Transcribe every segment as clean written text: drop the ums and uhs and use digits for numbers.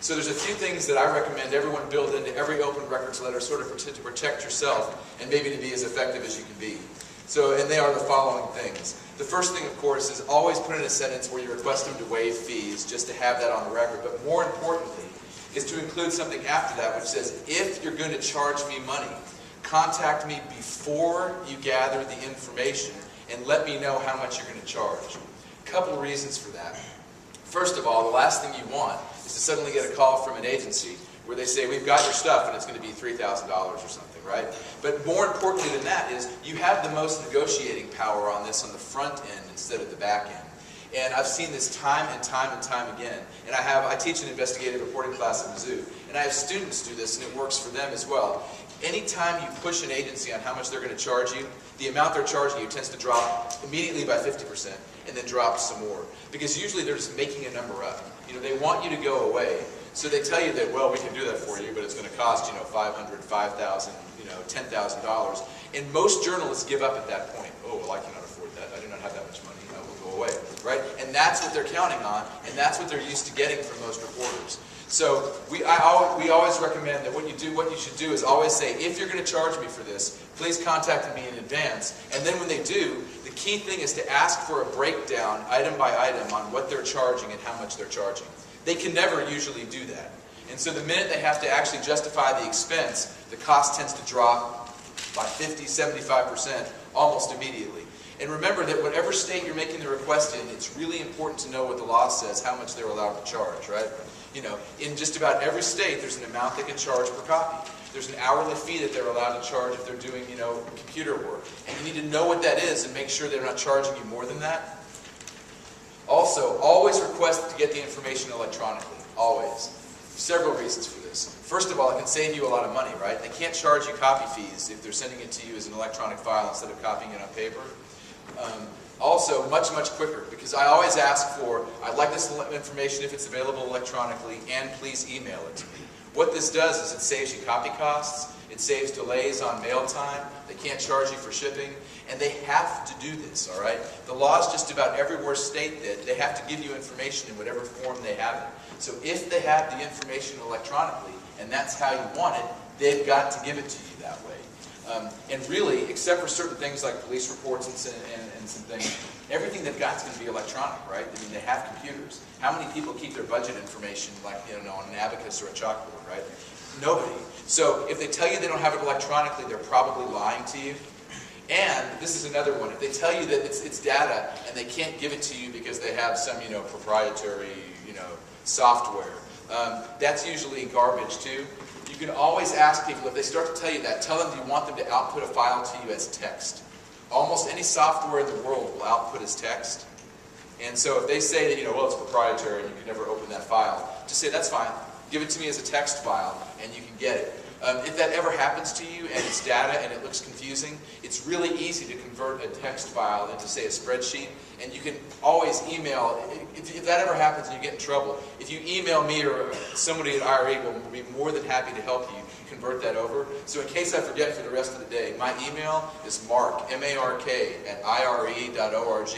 So there's a few things that I recommend everyone build into every open records letter sort of to protect yourself and maybe to be as effective as you can be. So, and they are the following things. The first thing, of course, is always put in a sentence where you request them to waive fees, just to have that on the record. But more importantly, is to include something after that which says, if you're going to charge me money, contact me before you gather the information and let me know how much you're going to charge. A couple of reasons for that. First of all, the last thing you want is to suddenly get a call from an agency where they say, we've got your stuff and it's going to be $3,000 or something, right? But more importantly than that is, you have the most negotiating power on this on the front end instead of the back end. And I've seen this time and time and time again. And I teach an investigative reporting class at Mizzou, and I have students do this, and it works for them as well. Anytime you push an agency on how much they're going to charge you, the amount they're charging you tends to drop immediately by 50% and then drop some more. Because usually they're just making a number up. You know, they want you to go away. So they tell you that, well, we can do that for you, but it's going to cost, you know, $500, $5,000, you know, $10,000. And most journalists give up at that point. Oh, well, I cannot afford that. I do not have that much money. I will go away, right? And that's what they're counting on, and that's what they're used to getting from most reporters. So we always recommend that what you should do is always say, if you're going to charge me for this, please contact me in advance. And then when they do, the key thing is to ask for a breakdown, item by item, on what they're charging and how much they're charging. They can never usually do that. And so the minute they have to actually justify the expense, the cost tends to drop by 50, 75% almost immediately. And remember that whatever state you're making the request in, it's really important to know what the law says, how much they're allowed to charge, right? You know, in just about every state, there's an amount they can charge per copy. There's an hourly fee that they're allowed to charge if they're doing, you know, computer work. And you need to know what that is and make sure they're not charging you more than that. Also, always request to get the information electronically. Always. Several reasons for this. First of all, it can save you a lot of money, right? They can't charge you copy fees if they're sending it to you as an electronic file instead of copying it on paper. Also, much quicker, because I always ask for, I'd like this information if it's available electronically, and please email it to me. What this does is it saves you copy costs, it saves delays on mail time, they can't charge you for shipping, and they have to do this, all right? The laws just about everywhere state that they have to give you information in whatever form they have it. So if they have the information electronically, and that's how you want it, they've got to give it to you that way. And really, except for certain things like police reports and some things, everything they've got is going to be electronic, right? I mean, they have computers. How many people keep their budget information, like, you know, on an abacus or a chalkboard, right? Nobody. So if they tell you they don't have it electronically, they're probably lying to you. And this is another one. If they tell you that it's data and they can't give it to you because they have some, you know, proprietary, you know, software, that's usually garbage too. You can always ask people, if they start to tell you that, tell them you want them to output a file to you as text. Almost any software in the world will output as text. And so if they say that, you know, well, it's proprietary and you can never open that file, just say, that's fine. Give it to me as a text file and you can get it. If that ever happens to you and it's data and it looks confusing, it's really easy to convert a text file into, say, a spreadsheet. And you can always email, if that ever happens and you get in trouble, if you email me or somebody at IRE, will be more than happy to help you convert that over. So in case I forget for the rest of the day, my email is mark, M-A-R-K, at ire.org.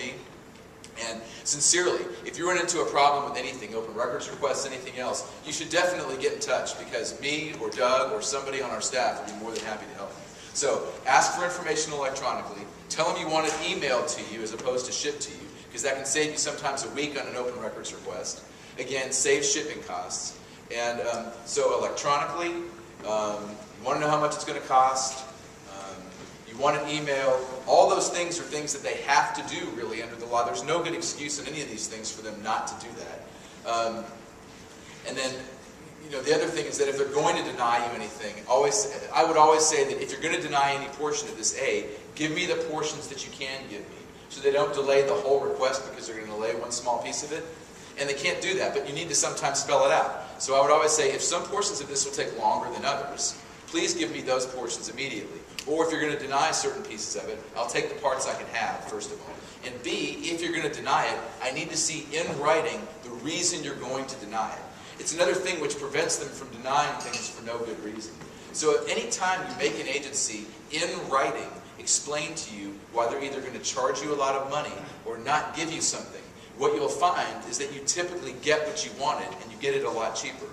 And sincerely, if you run into a problem with anything, open records requests, anything else, you should definitely get in touch, because me or Doug or somebody on our staff will be more than happy to help you. So ask for information electronically. Tell them you want it emailed to you as opposed to shipped to you, because that can save you sometimes a week on an open records request. Again, save shipping costs. And so electronically, you want to know how much it's going to cost. You want an email. All those things are things that they have to do, really, under the law. There's no good excuse in any of these things for them not to do that. And then, you know, the other thing is that if they're going to deny you anything, I would always say that if you're going to deny any portion of this aid, give me the portions that you can give me, so they don't delay the whole request because they're going to delay one small piece of it. And they can't do that, but you need to sometimes spell it out. So I would always say, if some portions of this will take longer than others, please give me those portions immediately. Or if you're going to deny certain pieces of it, I'll take the parts I can have, first of all. And B, if you're going to deny it, I need to see in writing the reason you're going to deny it. It's another thing which prevents them from denying things for no good reason. So at any time you make an agency in writing explain to you why they're either going to charge you a lot of money or not give you something, what you'll find is that you typically get what you wanted and you get it a lot cheaper.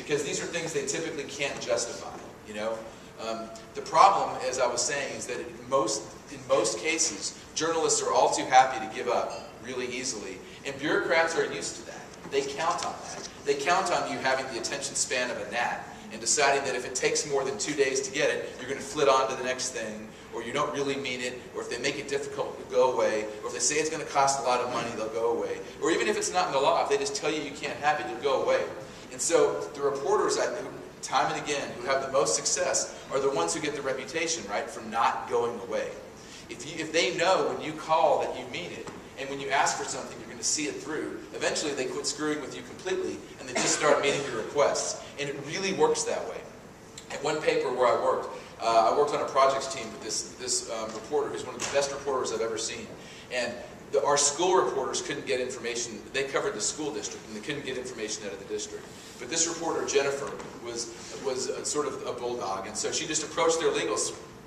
because these are things they typically can't justify, you know. The problem, as I was saying, is that in most cases, journalists are all too happy to give up really easily, and bureaucrats are used to that. They count on that. They count on you having the attention span of a gnat and deciding that if it takes more than 2 days to get it, you're going to flit on to the next thing, or you don't really mean it, or if they make it difficult, it'll go away, or if they say it's going to cost a lot of money, they'll go away. Or even if it's not in the law, if they just tell you you can't have it, it'll go away. And so the reporters, time and again, who have the most success are the ones who get the reputation, right, for not going away. If they know when you call that you mean it, and when you ask for something, you're going to see it through, eventually they quit screwing with you completely, and they just start meeting your requests. And it really works that way. At one paper where I worked on a projects team with this reporter who's one of the best reporters I've ever seen. And our school reporters couldn't get information. They covered the school district, and they couldn't get information out of the district. But this reporter, Jennifer, was sort of a bulldog, and so she just approached their legal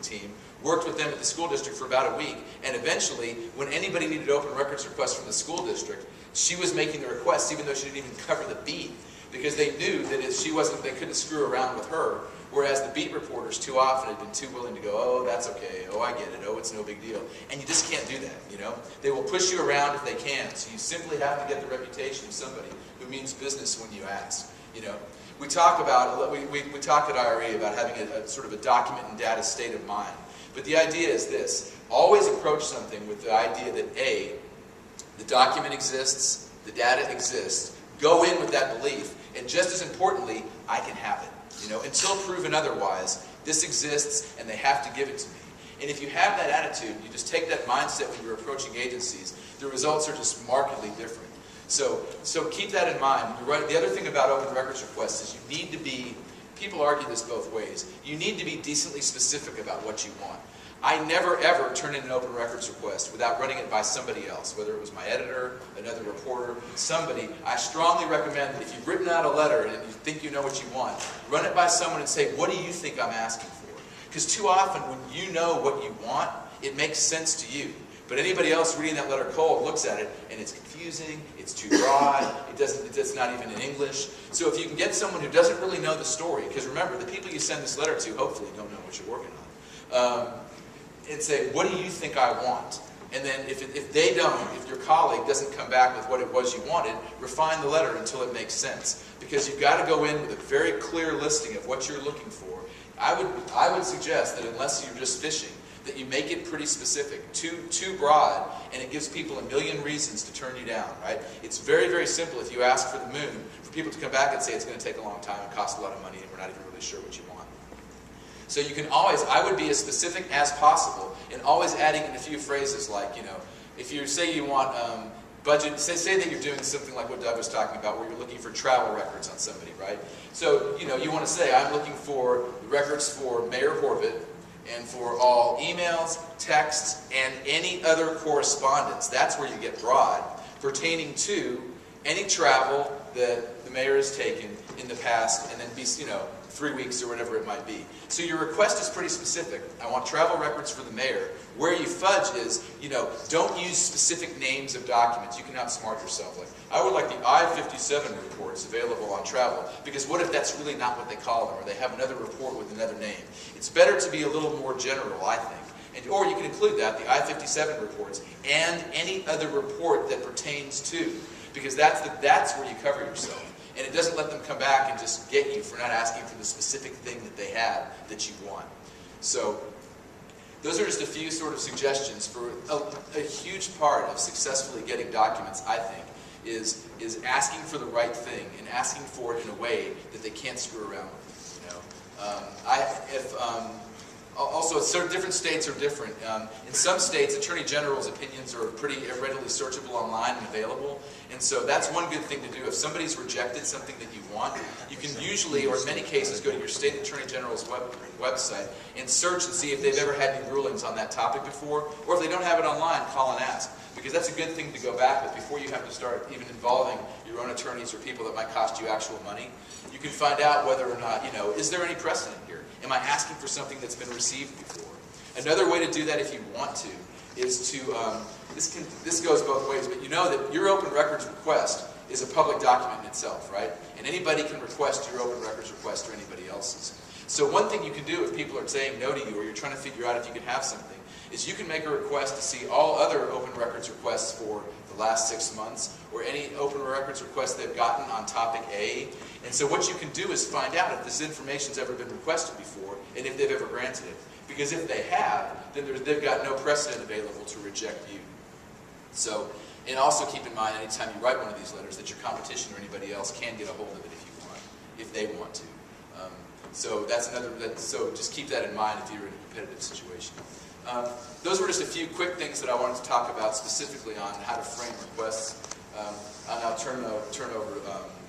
team, worked with them at the school district for about a week, and eventually, when anybody needed open records requests from the school district, she was making the requests even though she didn't even cover the beat, because they knew that if she wasn't, they couldn't screw around with her, whereas the beat reporters too often had been too willing to go, oh, that's okay, oh, I get it, oh, it's no big deal. And you just can't do that, you know? They will push you around if they can, so you simply have to get the reputation of somebody who means business when you ask, you know? We talk at IRE about having a sort of a document and data state of mind. But the idea is this: always approach something with the idea that A, the document exists, the data exists, go in with that belief, and just as importantly, I can have it. You know, until proven otherwise, this exists and they have to give it to me. And if you have that attitude, you just take that mindset when you're approaching agencies, the results are just markedly different. So keep that in mind. You're right. The other thing about open records requests is you need to be, people argue this both ways, you need to be decently specific about what you want. I never ever turn in an open records request without running it by somebody else, whether it was my editor, another reporter, somebody. I strongly recommend that if you've written out a letter and you think you know what you want, run it by someone and say, what do you think I'm asking for? Because too often when you know what you want, it makes sense to you. But anybody else reading that letter cold looks at it and it's confusing, it's too broad, it's not even in English. So if you can get someone who doesn't really know the story, because remember, the people you send this letter to hopefully don't know what you're working on, and say, what do you think I want? And then if they don't, if your colleague doesn't come back with what it was you wanted, refine the letter until it makes sense. Because you've got to go in with a very clear listing of what you're looking for. I would suggest that unless you're just fishing, that you make it pretty specific, too broad, and it gives people a million reasons to turn you down, right? It's very, very simple if you ask for the moon, for people to come back and say it's going to take a long time and cost a lot of money and we're not even really sure what you want. So you can always, I would be as specific as possible, and always adding in a few phrases like, you know, if you say you want budget, say that you're doing something like what Doug was talking about, where you're looking for travel records on somebody, right? So, you know, you want to say, I'm looking for records for Mayor Horvath, and for all emails, texts, and any other correspondence. That's where you get broad, pertaining to any travel that the mayor has taken in the past, and then be, you know, 3 weeks or whatever it might be. So your request is pretty specific. I want travel records for the mayor. Where you fudge is, you know, don't use specific names of documents. You can outsmart yourself. Like, I would like the I-57 reports available on travel, because what if that's really not what they call them, or they have another report with another name? It's better to be a little more general, I think. Or you can include that, the I-57 reports, and any other report that pertains to, because that's where you cover yourself. And it doesn't let them come back and just get you for not asking for the specific thing that they have that you want. So those are just a few sort of suggestions for a huge part of successfully getting documents, I think, is asking for the right thing and asking for it in a way that they can't screw around with. You know, also, different states are different. In some states, Attorney General's opinions are pretty readily searchable online and available. And so that's one good thing to do. If somebody's rejected something that you want, you can usually, or in many cases, go to your state Attorney General's website and search and see if they've ever had any rulings on that topic before. Or if they don't have it online, call and ask. Because that's a good thing to go back with before you have to start even involving your own attorneys or people that might cost you actual money. You can find out whether or not, you know, is there any precedent here? Am I asking for something that's been received before? Another way to do that, if you want to, is to, this goes both ways, but you know that your open records request is a public document in itself, right? And anybody can request your open records request or anybody else's. So one thing you can do if people are saying no to you or you're trying to figure out if you can have something is you can make a request to see all other open records requests for the last 6 months or any open records requests they've gotten on topic A. And so what you can do is find out if this information's ever been requested before and if they've ever granted it. Because if they have, then they've got no precedent available to reject you. So, and also keep in mind anytime you write one of these letters that your competition or anybody else can get a hold of it if you want, if they want to. So that's so just keep that in mind if you're in a competitive situation. Those were just a few quick things that I wanted to talk about specifically on how to frame requests. I'll now turn over